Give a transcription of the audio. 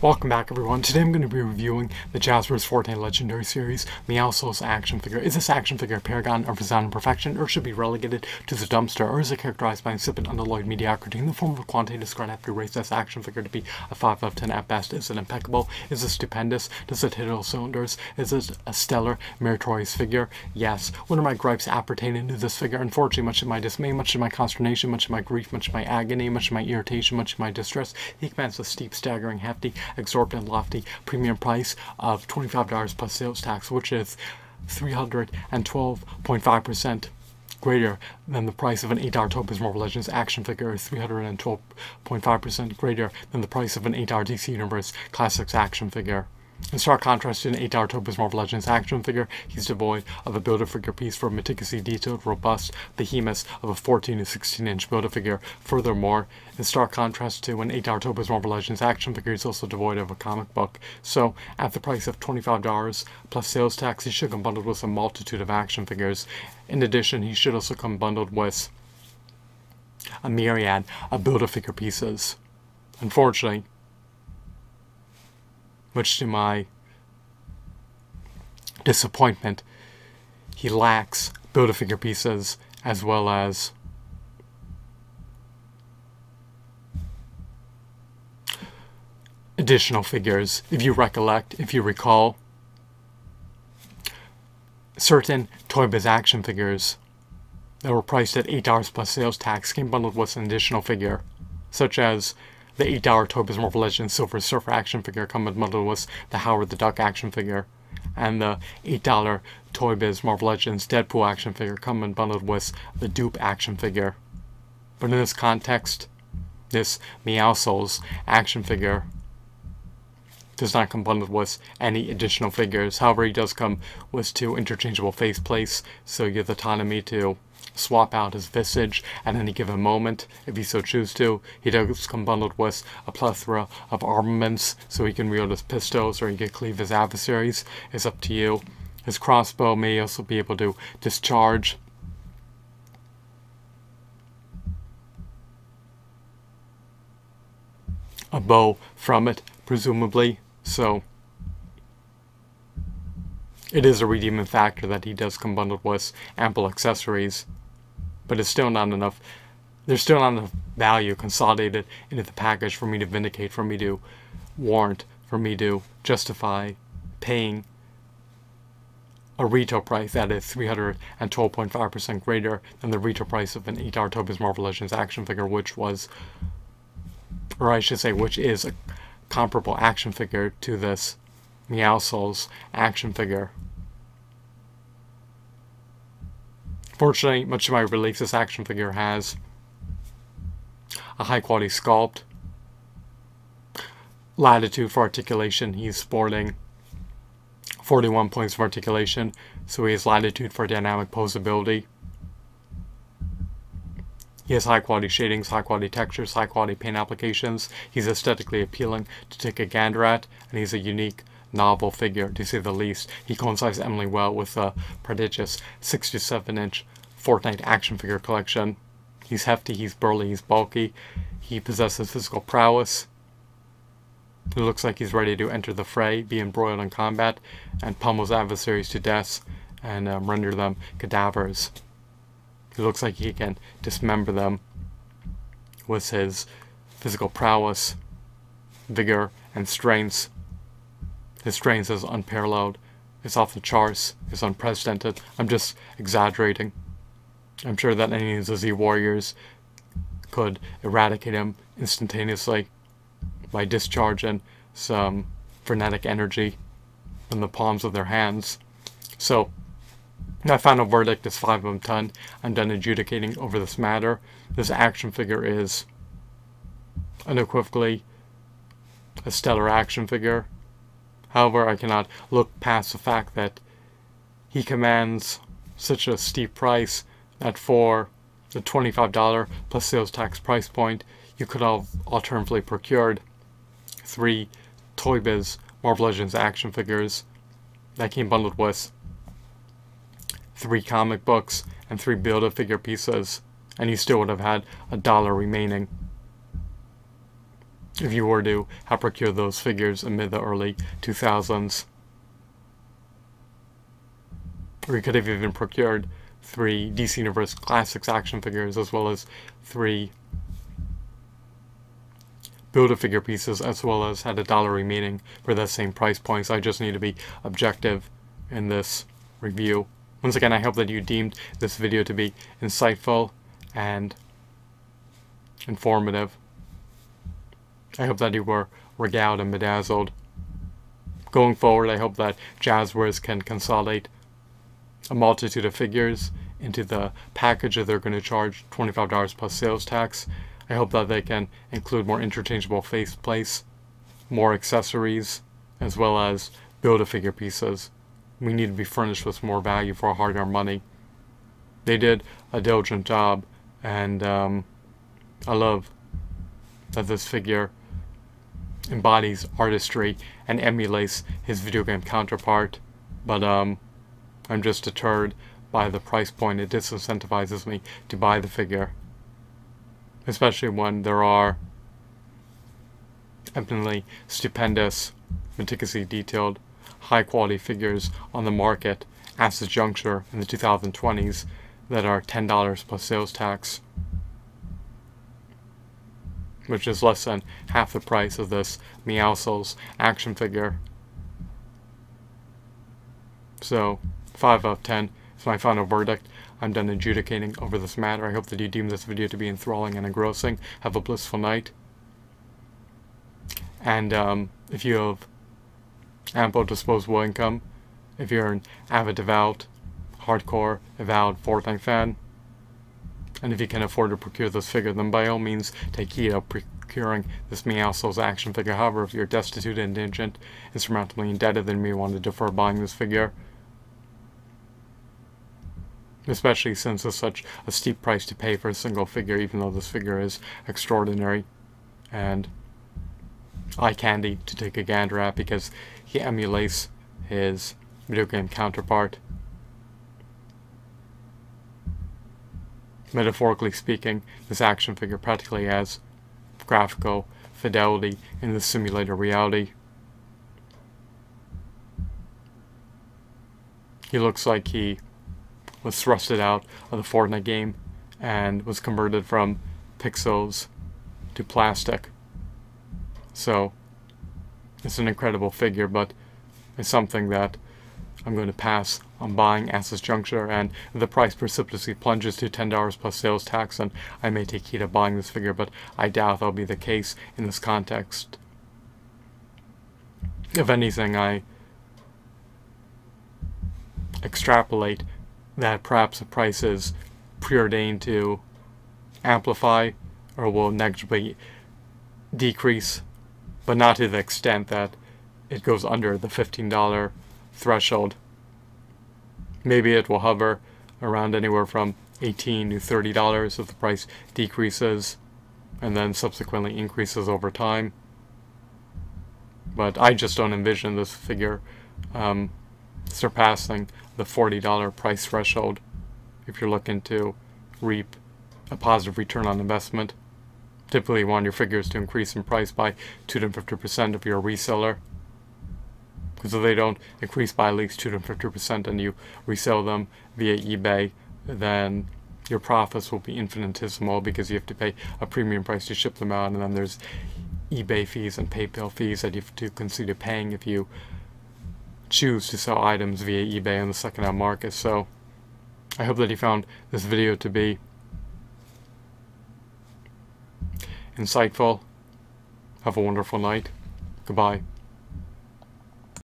Welcome back, everyone. Today I'm going to be reviewing the Jazwares Fortnite Legendary Series Meowscles action figure. Is this action figure a paragon of resounding perfection, or should be relegated to the dumpster, or is it characterized by insipid, unalloyed mediocrity in the form of a quantitative score and have to rate this action figure to be a 5 out of 10 at best? Is it impeccable? Is it stupendous? Does it hit all cylinders? Is it a stellar, meritorious figure? Yes. What are my gripes appertaining to this figure? Unfortunately, much of my dismay, much of my consternation, much of my grief, much of my agony, much of my irritation, much of my distress, he commands a steep, staggering, hefty, exorbitant, lofty premium price of $25 plus sales tax, which is 312.5% greater than the price of an $8 Topaz Marvel Legends action figure, 312.5% greater than the price of an $8 DC Universe Classics action figure. In stark contrast to an $8 Topaz Marvel Legends action figure, he's devoid of a Build-A-Figure piece for a meticulously detailed, robust behemoth of a 14 to 16-inch Build-A-Figure. Furthermore, in stark contrast to an $8 Topaz Marvel Legends action figure, he's also devoid of a comic book. So, at the price of $25 plus sales tax, he should come bundled with a multitude of action figures. In addition, he should also come bundled with a myriad of Build-A-Figure pieces. Unfortunately, much to my disappointment, he lacks Build-A-Figure pieces as well as additional figures. If you recall, certain Toy Biz action figures that were priced at $8 plus sales tax came bundled with an additional figure, such as the $8 Toy Biz Marvel Legends Silver Surfer action figure coming bundled with the Howard the Duck action figure, and the $8 Toy Biz Marvel Legends Deadpool action figure coming bundled with the Dupe action figure. But in this context, this Meowscles action figure does not come bundled with any additional figures. However, he does come with 2 interchangeable faceplates, so you have the autonomy to swap out his visage at any given moment if he so chooses to. He does come bundled with a plethora of armaments, so he can wield his pistols or he can cleave his adversaries. It's up to you. His crossbow may also be able to discharge a bow from it, presumably. So it is a redeeming factor that he does come bundled with ample accessories, but it's still not enough. There's still not enough value consolidated into the package for me to vindicate, for me to warrant, for me to justify paying a retail price that is 312.5% greater than the retail price of an $8 Topaz Marvel Legends action figure, which is a comparable action figure to this Meowscles action figure. Fortunately, much to my relief, this action figure has a high quality sculpt, latitude for articulation. He's sporting 41 points of articulation, so he has latitude for dynamic posability. He has high quality shadings, high quality textures, high quality paint applications. He's aesthetically appealing to take a gander at, and he's a unique, novel figure, to say the least. He coincides eminently well with the prodigious 6 to 7-inch Fortnite action figure collection. He's hefty, he's burly, he's bulky. He possesses physical prowess. He looks like he's ready to enter the fray, be embroiled in combat, and pummel his adversaries to death and render them cadavers. He looks like he can dismember them with his physical prowess, vigor, and strength. His strength is unparalleled. It's off the charts. It's unprecedented. I'm just exaggerating. I'm sure that any of the Z Warriors could eradicate him instantaneously by discharging some frenetic energy from the palms of their hands. So, my final verdict is 5 out of 10. I'm done adjudicating over this matter. This action figure is unequivocally a stellar action figure. However, I cannot look past the fact that he commands such a steep price that for the $25 plus sales tax price point, you could have alternatively procured 3 Toy Biz Marvel Legends action figures that came bundled with 3 comic books and 3 Build-A-Figure pieces, and you still would have had $1 remaining. if you were to have procured those figures amid the early 2000s. Or you could have even procured 3 DC Universe Classics action figures, as well as 3 Build-A-Figure pieces, as well as had $1 remaining for that same price point. So I just need to be objective in this review. Once again, I hope that you deemed this video to be insightful and informative. I hope that you were regaled and bedazzled. Going forward, I hope that Jazwares can consolidate a multitude of figures into the package that they're going to charge $25 plus sales tax. I hope that they can include more interchangeable faceplates, more accessories, as well as Build-A-Figure pieces. We need to be furnished with more value for our hard-earned money. They did a diligent job, and I love that this figure embodies artistry and emulates his video game counterpart, but I'm just deterred by the price point. It disincentivizes me to buy the figure, especially when there are eminently stupendous, meticulously detailed, high-quality figures on the market at this juncture in the 2020s that are $10 plus sales tax, which is less than half the price of this Meowscles action figure. So, 5 out of 10 is my final verdict. I'm done adjudicating over this matter. I hope that you deem this video to be enthralling and engrossing. Have a blissful night. And if you have ample disposable income, if you're an avid, devout, hardcore, avowed Fortnite fan, and if you can afford to procure this figure, then by all means take heed of procuring this Meowscles action figure. However, if you're destitute, indigent, insurmountably indebted, then you may want to defer buying this figure, especially since it's such a steep price to pay for a single figure, even though this figure is extraordinary and eye candy to take a gander at, because he emulates his video game counterpart. Metaphorically speaking, this action figure practically has graphical fidelity in the simulator reality. He looks like he was thrusted out of the Fortnite game and was converted from pixels to plastic. So, it's an incredible figure, but it's something that I'm going to pass on buying at this juncture, and if the price precipitously plunges to $10 plus sales tax, then I may take heed of buying this figure, but I doubt that'll be the case in this context. If anything, I extrapolate that perhaps the price is preordained to amplify or will negligibly decrease, but not to the extent that it goes under the $15 threshold. Maybe it will hover around anywhere from $18 to $30 if the price decreases and then subsequently increases over time. But I just don't envision this figure surpassing the $40 price threshold if you're looking to reap a positive return on investment. Typically you want your figures to increase in price by 250% if you're a reseller, because if they don't increase by at least 250% and you resell them via eBay, then your profits will be infinitesimal, because you have to pay a premium price to ship them out, and then there's eBay fees and PayPal fees that you have to consider paying if you choose to sell items via eBay on the second-hand market. So I hope that you found this video to be insightful. Have a wonderful night. Goodbye.